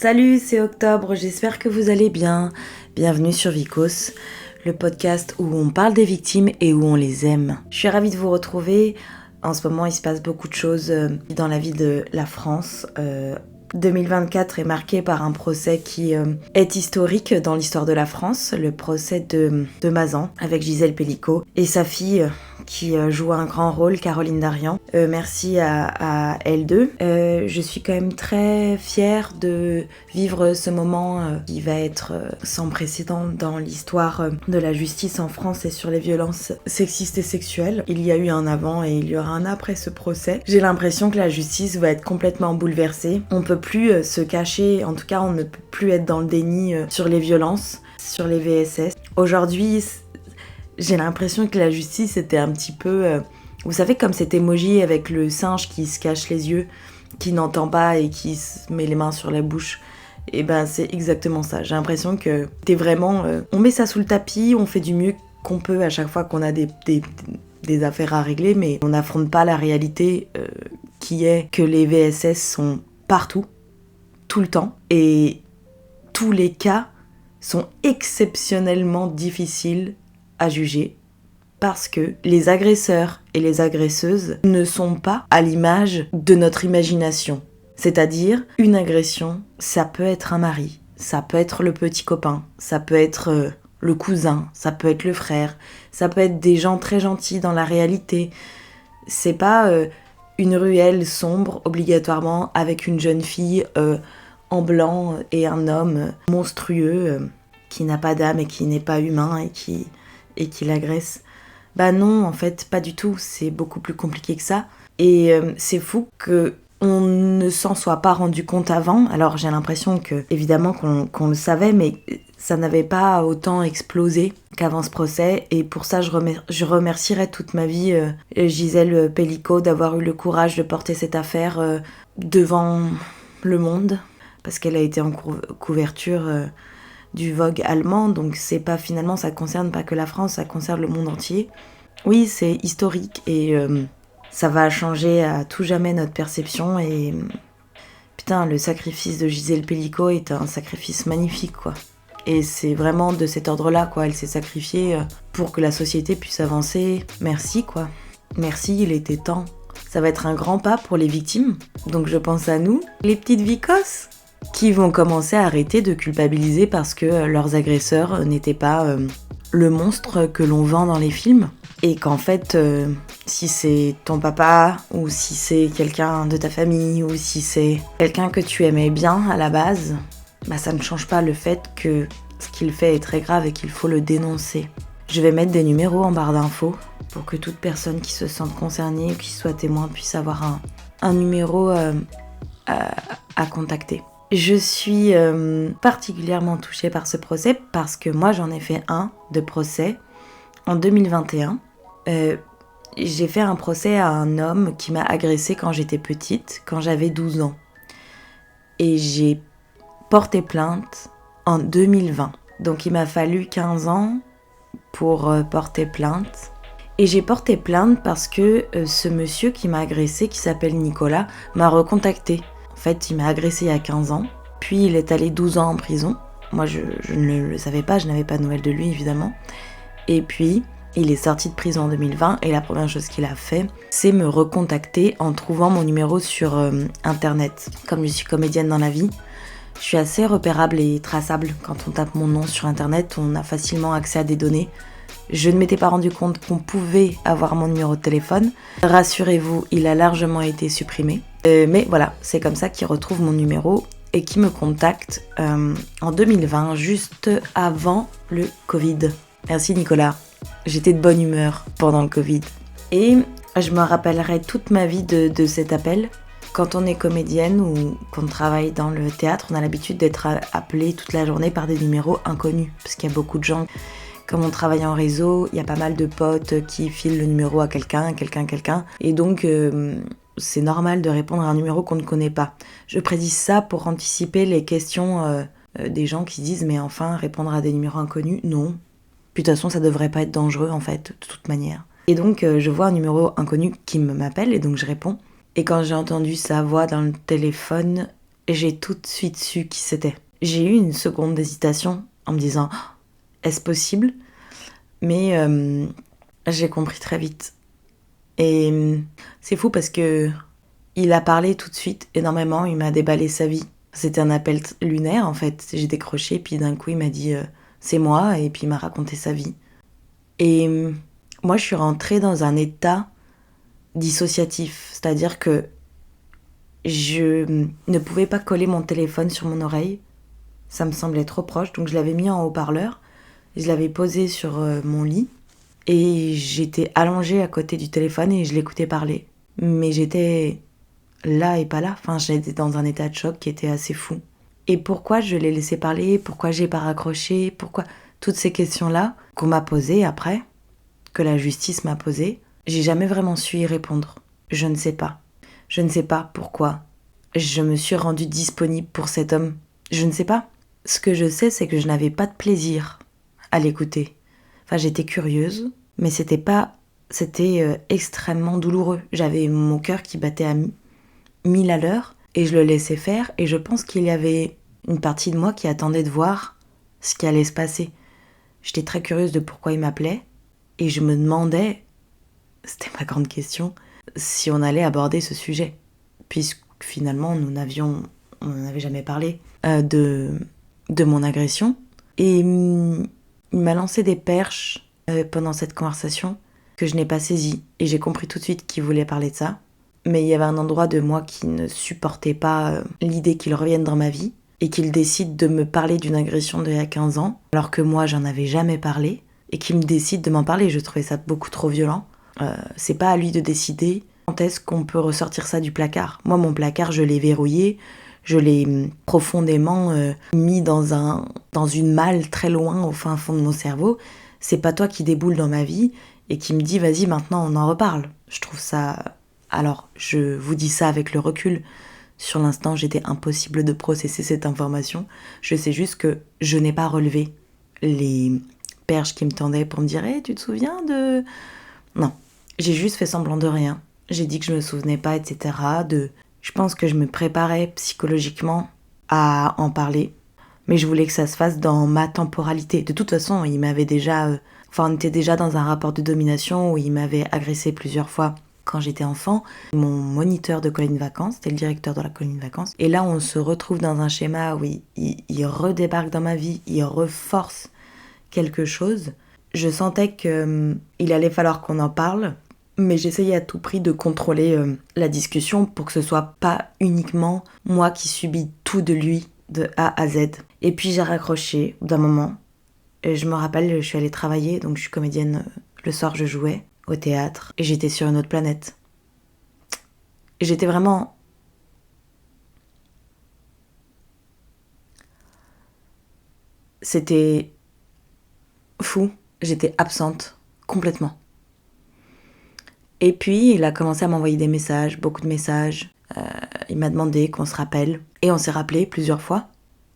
Salut, c'est Octobre, j'espère que vous allez bien. Bienvenue sur Vicos, le podcast où on parle des victimes et où on les aime. Je suis ravie de vous retrouver. En ce moment, il se passe beaucoup de choses dans la vie de la France. 2024 est marqué par un procès qui est historique dans l'histoire de la France, le procès de Mazan avec Gisèle Pelicot et sa fille qui joue un grand rôle, Caroline Darian. Merci à elle deux. Je suis quand même très fière de vivre ce moment qui va être sans précédent dans l'histoire de la justice en France et sur les violences sexistes et sexuelles. Il y a eu un avant et il y aura un après ce procès. J'ai l'impression que la justice va être complètement bouleversée. On peut plus se cacher, en tout cas on ne peut plus être dans le déni sur les violences, sur les VSS. Aujourd'hui, j'ai l'impression que la justice était un petit peu... vous savez, comme cet emoji avec le singe qui se cache les yeux, qui n'entend pas et qui se met les mains sur la bouche. Et ben c'est exactement ça. J'ai l'impression que t'es vraiment... on met ça sous le tapis, on fait du mieux qu'on peut à chaque fois qu'on a des affaires à régler, mais on n'affronte pas la réalité qui est que les VSS sont partout, tout le temps, et tous les cas sont exceptionnellement difficiles à juger parce que les agresseurs et les agresseuses ne sont pas à l'image de notre imagination. C'est-à-dire, une agression, ça peut être un mari, ça peut être le petit copain, ça peut être le cousin, ça peut être le frère, ça peut être des gens très gentils dans la réalité. C'est pas une ruelle sombre, obligatoirement, avec une jeune fille en blanc et un homme monstrueux qui n'a pas d'âme et qui n'est pas humain et qui l'agresse. Bah non, en fait, pas du tout. C'est beaucoup plus compliqué que ça. Et c'est fou que on ne s'en soit pas rendu compte avant. Alors j'ai l'impression que, évidemment, qu'on le savait, mais ça n'avait pas autant explosé qu'avant ce procès. Et pour ça, je remercierai toute ma vie Gisèle Pelicot d'avoir eu le courage de porter cette affaire devant le monde. Parce qu'elle a été en couverture du Vogue allemand. Donc c'est pas, finalement, ça concerne pas que la France, ça concerne le monde entier. Oui, c'est historique et... ça va changer à tout jamais notre perception et putain, le sacrifice de Gisèle Pelicot est un sacrifice magnifique, quoi. Et c'est vraiment de cet ordre-là, quoi. Elle s'est sacrifiée pour que la société puisse avancer. Merci, quoi. Merci, il était temps. Ça va être un grand pas pour les victimes. Donc je pense à nous, les petites vicos, qui vont commencer à arrêter de culpabiliser parce que leurs agresseurs n'étaient pas le monstre que l'on vend dans les films. Et qu'en fait, si c'est ton papa, ou si c'est quelqu'un de ta famille, ou si c'est quelqu'un que tu aimais bien à la base, bah ça ne change pas le fait que ce qu'il fait est très grave et qu'il faut le dénoncer. Je vais mettre des numéros en barre d'infos pour que toute personne qui se sente concernée ou qui soit témoin puisse avoir un numéro à contacter. Je suis particulièrement touchée par ce procès parce que moi j'en ai fait un de procès en 2021. J'ai fait un procès à un homme qui m'a agressée quand j'étais petite, quand j'avais 12 ans. Et j'ai porté plainte en 2020. Donc il m'a fallu 15 ans pour porter plainte. Et j'ai porté plainte parce que ce monsieur qui m'a agressée, qui s'appelle Nicolas, m'a recontacté. En fait, il m'a agressée il y a 15 ans. Puis il est allé 12 ans en prison. Moi, je ne le savais pas, je n'avais pas de nouvelles de lui, évidemment. Et puis... il est sorti de prison en 2020 et la première chose qu'il a fait, c'est me recontacter en trouvant mon numéro sur internet. Comme je suis comédienne dans la vie, je suis assez repérable et traçable. Quand on tape mon nom sur internet, on a facilement accès à des données. Je ne m'étais pas rendu compte qu'on pouvait avoir mon numéro de téléphone. Rassurez-vous, il a largement été supprimé. Mais voilà, c'est comme ça qu'il retrouve mon numéro et qu'il me contacte en 2020, juste avant le Covid. Merci Nicolas. J'étais de bonne humeur pendant le Covid. Et je me rappellerai toute ma vie de cet appel. Quand on est comédienne ou qu'on travaille dans le théâtre, on a l'habitude d'être appelé toute la journée par des numéros inconnus. Parce qu'il y a beaucoup de gens, comme on travaille en réseau, il y a pas mal de potes qui filent le numéro à quelqu'un. Et donc, c'est normal de répondre à un numéro qu'on ne connaît pas. Je précise ça pour anticiper les questions des gens qui disent « Mais enfin, répondre à des numéros inconnus, non ». Puis de toute façon, ça devrait pas être dangereux, en fait, de toute manière. Et donc, je vois un numéro inconnu qui m'appelle, et donc je réponds. Et quand j'ai entendu sa voix dans le téléphone, j'ai tout de suite su qui c'était. J'ai eu une seconde d'hésitation en me disant « Est-ce possible ?» Mais j'ai compris très vite. Et c'est fou parce que il a parlé tout de suite énormément, il m'a déballé sa vie. C'était un appel lunaire en fait. J'ai décroché, puis d'un coup il m'a dit c'est moi, et puis il m'a raconté sa vie. Et moi je suis rentrée dans un état dissociatif, c'est-à-dire que je ne pouvais pas coller mon téléphone sur mon oreille. Ça me semblait trop proche, donc je l'avais mis en haut-parleur, je l'avais posé sur mon lit, et j'étais allongée à côté du téléphone et je l'écoutais parler. Mais j'étais là et pas là, enfin j'étais dans un état de choc qui était assez fou. Et pourquoi je l'ai laissé parler, pourquoi j'ai pas raccroché, pourquoi toutes ces questions-là qu'on m'a posées après, que la justice m'a posées, j'ai jamais vraiment su y répondre. Je ne sais pas. Je ne sais pas pourquoi je me suis rendue disponible pour cet homme. Je ne sais pas. Ce que je sais, c'est que je n'avais pas de plaisir à l'écouter. Enfin, j'étais curieuse, mais c'était extrêmement douloureux. J'avais mon cœur qui battait à 1000 à l'heure et je le laissais faire, et je pense qu'il y avait une partie de moi qui attendait de voir ce qui allait se passer. J'étais très curieuse de pourquoi il m'appelait, et je me demandais, c'était ma grande question, si on allait aborder ce sujet, puisque finalement on n'en avait jamais parlé de mon agression. Et il m'a lancé des perches pendant cette conversation que je n'ai pas saisies, et j'ai compris tout de suite qu'il voulait parler de ça. Mais il y avait un endroit de moi qui ne supportait pas l'idée qu'il revienne dans ma vie et qu'il décide de me parler d'une agression d'il y a 15 ans, alors que moi j'en avais jamais parlé, et qu'il me décide de m'en parler. Je trouvais ça beaucoup trop violent. C'est pas à lui de décider quand est-ce qu'on peut ressortir ça du placard. Moi, mon placard, je l'ai verrouillé, je l'ai profondément mis dans une malle très loin au fin fond de mon cerveau. C'est pas toi qui déboule dans ma vie et qui me dit vas-y, maintenant on en reparle. Je trouve ça... Alors, je vous dis ça avec le recul. Sur l'instant, j'étais impossible de processer cette information. Je sais juste que je n'ai pas relevé les perches qui me tendaient pour me dire hey, tu te souviens de... Non, j'ai juste fait semblant de rien. J'ai dit que je me souvenais pas, etc. Je pense que je me préparais psychologiquement à en parler. Mais je voulais que ça se fasse dans ma temporalité. De toute façon, il m'avait déjà... on était déjà dans un rapport de domination où il m'avait agressé plusieurs fois quand j'étais enfant. Mon moniteur de colonie de vacances, c'était le directeur de la colonie de vacances. Et là, on se retrouve dans un schéma où il redébarque dans ma vie, il reforce quelque chose. Je sentais qu'il allait falloir qu'on en parle, mais j'essayais à tout prix de contrôler la discussion pour que ce soit pas uniquement moi qui subis tout de lui, de A à Z. Et puis j'ai raccroché d'un moment. Et je me rappelle, je suis allée travailler, donc je suis comédienne. Le soir, je jouais au théâtre, et j'étais sur une autre planète. Et j'étais vraiment... C'était fou. J'étais absente, complètement. Et puis, il a commencé à m'envoyer des messages, beaucoup de messages. Il m'a demandé qu'on se rappelle. Et on s'est rappelé plusieurs fois.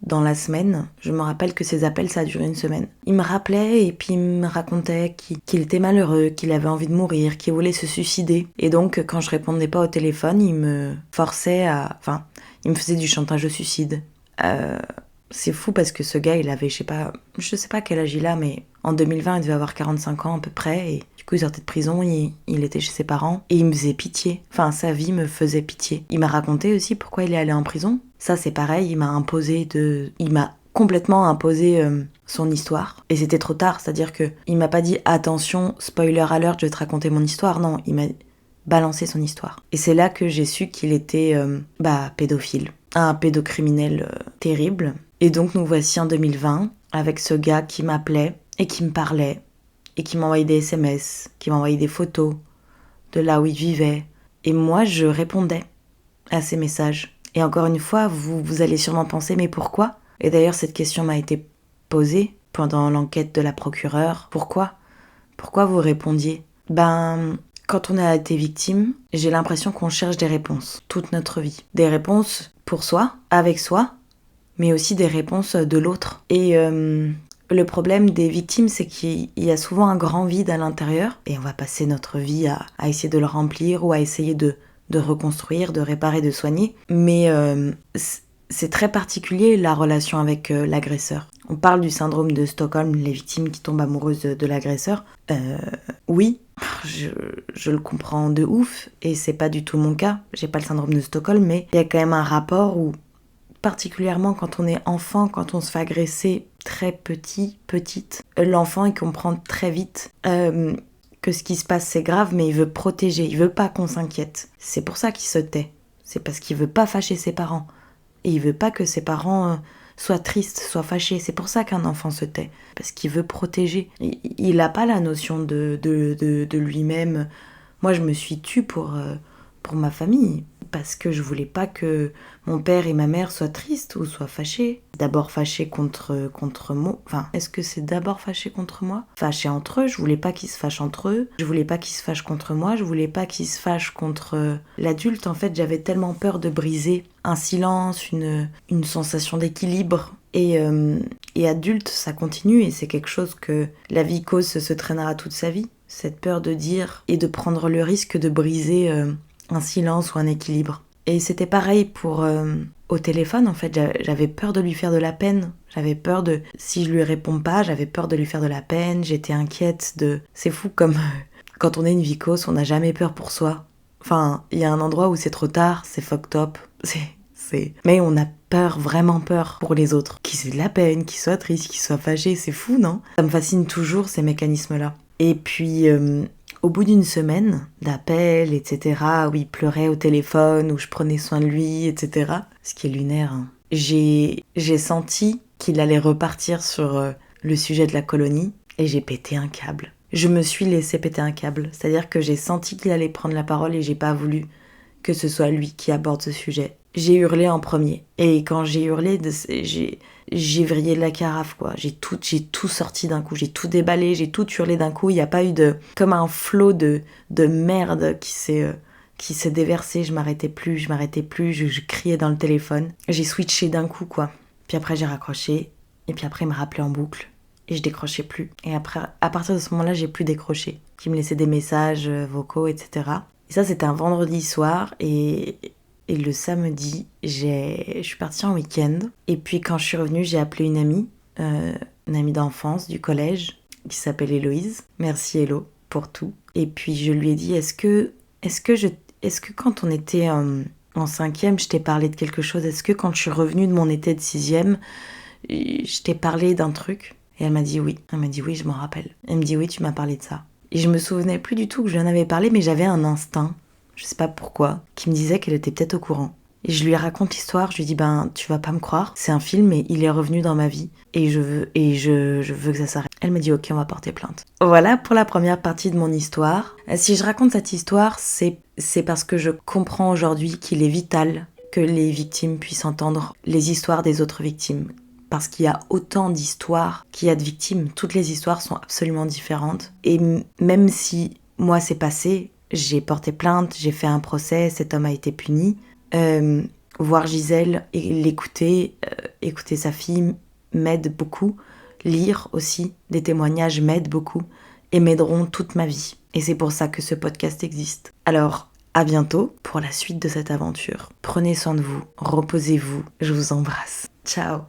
Dans la semaine, je me rappelle que ces appels, ça a duré une semaine. Il me rappelait et puis il me racontait qu'il était malheureux, qu'il avait envie de mourir, qu'il voulait se suicider. Et donc, quand je répondais pas au téléphone, il me forçait à... il me faisait du chantage au suicide. C'est fou parce que ce gars, il avait, je sais pas quel âge il a, mais en 2020, il devait avoir 45 ans à peu près. Et du coup, il sortait de prison, il était chez ses parents. Et il me faisait pitié. Sa vie me faisait pitié. Il m'a raconté aussi pourquoi il est allé en prison. Ça, c'est pareil, il m'a complètement imposé son histoire. Et c'était trop tard, c'est-à-dire que il m'a pas dit « Attention, spoiler alert, je vais te raconter mon histoire ». Non, il m'a balancé son histoire. Et c'est là que j'ai su qu'il était pédophile. Un pédocriminel terrible. Et donc nous voici en 2020, avec ce gars qui m'appelait et qui me parlait, et qui m'envoyait des SMS, qui m'envoyait des photos de là où il vivait. Et moi, je répondais à ces messages. Et encore une fois, vous allez sûrement penser, mais pourquoi ? Et d'ailleurs, cette question m'a été posée pendant l'enquête de la procureure. Pourquoi ? Pourquoi vous répondiez ? Quand on a été victime, j'ai l'impression qu'on cherche des réponses toute notre vie. Des réponses pour soi, avec soi, mais aussi des réponses de l'autre. Et le problème des victimes, c'est qu'il y a souvent un grand vide à l'intérieur, et on va passer notre vie à essayer de le remplir ou à essayer de reconstruire, de réparer, de soigner. Mais c'est très particulier la relation avec l'agresseur. On parle du syndrome de Stockholm, les victimes qui tombent amoureuses de l'agresseur. Oui, je le comprends de ouf, et c'est pas du tout mon cas. J'ai pas le syndrome de Stockholm, mais il y a quand même un rapport où, particulièrement quand on est enfant, quand on se fait agresser très petite, l'enfant il comprend très vite que ce qui se passe c'est grave, mais il veut protéger, il veut pas qu'on s'inquiète. C'est pour ça qu'il se tait. C'est parce qu'il veut pas fâcher ses parents. Et il veut pas que ses parents soient tristes, soient fâchés. C'est pour ça qu'un enfant se tait. Parce qu'il veut protéger. Il a pas la notion de lui-même. Moi, je me suis tue pour ma famille. Parce que je voulais pas que mon père et ma mère soient tristes ou soient fâchés. D'abord fâchés contre moi. Enfin, est-ce que c'est d'abord fâchés contre moi ? Fâchés entre eux, je voulais pas qu'ils se fâchent entre eux. Je voulais pas qu'ils se fâchent contre moi. Je voulais pas qu'ils se fâchent contre l'adulte. En fait, j'avais tellement peur de briser un silence, une sensation d'équilibre. Et adulte, ça continue et c'est quelque chose que la vicose se traînera toute sa vie. Cette peur de dire et de prendre le risque de briser un silence ou un équilibre. Et c'était pareil pour au téléphone, en fait, j'avais peur de lui faire de la peine. J'avais peur de, si je lui réponds pas, j'avais peur de lui faire de la peine, j'étais inquiète de... C'est fou comme quand on est une vicose, on n'a jamais peur pour soi. Enfin, il y a un endroit où c'est trop tard, c'est fucked up, mais on a peur, vraiment peur pour les autres. Qu'ils aient de la peine, qu'ils soient tristes, qu'ils soient fâchés, c'est fou, non ? Ça me fascine toujours, ces mécanismes-là. Et puis... au bout d'une semaine d'appels, etc., où il pleurait au téléphone, où je prenais soin de lui, etc., ce qui est lunaire, hein, j'ai senti qu'il allait repartir sur le sujet de la colonie, et j'ai pété un câble. Je me suis laissé péter un câble, c'est-à-dire que j'ai senti qu'il allait prendre la parole et j'ai pas voulu que ce soit lui qui aborde ce sujet. J'ai hurlé en premier, et quand j'ai hurlé, j'ai vrillé de la carafe, quoi. J'ai tout sorti d'un coup, j'ai tout déballé, j'ai tout hurlé d'un coup. Il n'y a pas eu comme un flot de merde qui s'est déversé. Je m'arrêtais plus, je criais dans le téléphone. J'ai switché d'un coup, quoi. Puis après, j'ai raccroché, et puis après, il me rappelait en boucle, et je décrochais plus. Et après, à partir de ce moment-là, j'ai plus décroché. Il me laissait des messages vocaux, etc. Et ça, c'était un vendredi soir, et le samedi, je suis partie en week-end. Et puis quand je suis revenue, j'ai appelé une amie d'enfance du collège qui s'appelle Héloïse. Merci Hélo pour tout. Et puis je lui ai dit, est-ce que quand on était en cinquième, je t'ai parlé de quelque chose ? Est-ce que quand je suis revenue de mon été de sixième, je t'ai parlé d'un truc ? Et elle m'a dit oui. Elle m'a dit oui, je m'en rappelle. Elle me dit oui, tu m'as parlé de ça. Et je me souvenais plus du tout que je lui en avais parlé, mais j'avais un instinct, je sais pas pourquoi, qui me disait qu'elle était peut-être au courant. Et je lui raconte l'histoire, je lui dis tu vas pas me croire, c'est un film et il est revenu dans ma vie et je veux que ça s'arrête. Elle me dit ok, on va porter plainte. Voilà pour la première partie de mon histoire. Si je raconte cette histoire, c'est parce que je comprends aujourd'hui qu'il est vital que les victimes puissent entendre les histoires des autres victimes. Parce qu'il y a autant d'histoires qu'il y a de victimes. Toutes les histoires sont absolument différentes. Et même si moi c'est passé, j'ai porté plainte, j'ai fait un procès, cet homme a été puni. Voir Gisèle et l'écouter, écouter sa fille m'aide beaucoup. Lire aussi des témoignages m'aide beaucoup et m'aideront toute ma vie. Et c'est pour ça que ce podcast existe. Alors, à bientôt pour la suite de cette aventure. Prenez soin de vous, reposez-vous, je vous embrasse. Ciao.